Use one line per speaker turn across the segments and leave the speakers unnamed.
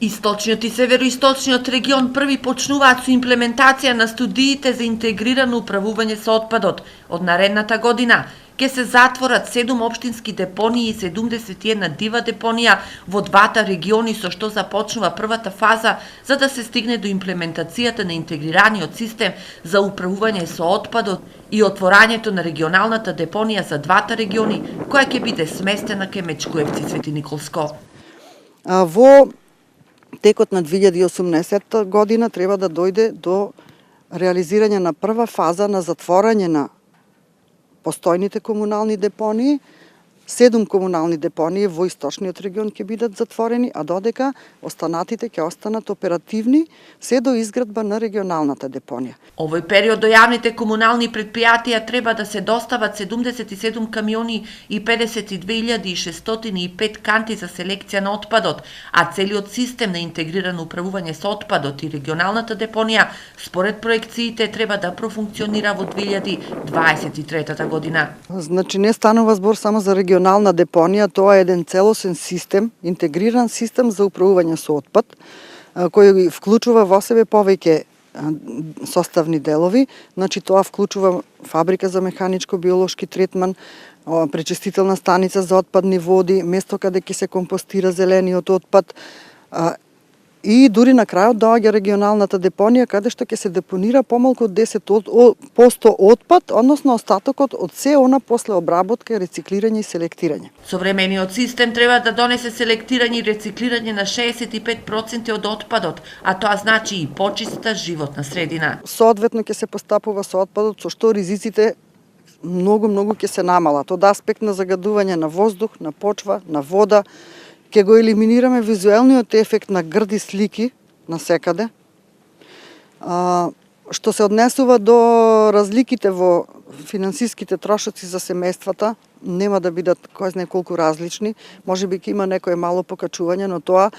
Источниот и североисточниот регион први почнуваат со имплементација на студиите за интегрирано управување со отпадот. Од наредната година ќе се затворат 7 општински депонии и 71 дива депонија во двата региони, со што започнува првата фаза за да се стигне до имплементацијата на интегрираниот систем за управување со отпадот и отворањето на регионалната депонија за двата региони, која ќе биде сместена кај Мечкуевци Свети Николско.
Во текот на 2018 година треба да дојде до реализирање на прва фаза на затворање на постојните комунални депонии. 7 комунални депонии во источниот регион ќе бидат затворени, а додека останатите ќе останат оперативни се до изградба на регионалната депонија.
Овој период до јавните комунални предпријатија треба да се достават 77 камиони и 52.605 канти за селекција на отпадот, а целиот систем на интегрирано управување со отпадот и регионалната депонија според проекциите треба да профункционира во 2023 година.
Значи не станува збор само за регионална депонија, тоа е еден целосен систем, интегриран систем за управување со отпад, кој вклучува во себе повеќе составни делови. Значи тоа вклучува фабрика за механичко-биолошки третман, пречистителна станица за отпадни води, место каде ќе се компостира зелениот отпад, и дури на крајот доаѓа регионалната депонија, каде што ќе се депонира помалку од 10% отпад, односно остатокот од се она после обработка, рециклирање и селектирање.
Современиот систем треба да донесе селектирање и рециклирање на 65% од отпадот, а тоа значи и почиста животна средина.
Соодветно ќе се постапува со отпадот, со што ризиците многу ќе се намалат, од аспект на загадување на воздух, на почва, на вода. Ќе го елиминираме визуелниот ефект на грди слики насекаде. Што се однесува до разликите во финансиските трошоци за семејствата, нема да бидат кој знае колку различни, можеби ќе има некое мало покачување, но тоа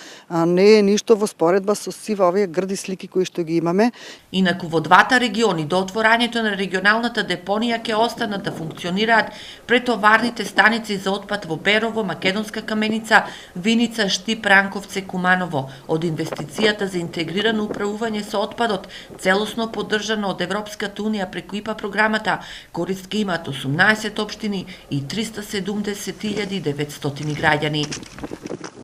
не е ништо во споредба со сива овие грди слики кои што ги имаме.
Инаку во двата региони до отворањето на регионалната депонија ќе останат да функционираат претоварните станици за отпад во Берово, Македонска Каменица, Виница, Штип, Ранковце, Куманово. Од инвестицијата за интегрирано управување со отпадот, целосно поддржано од Европската унија преку ИПА програмата, корист ќе имаат 18 општини и 370.900 граѓани.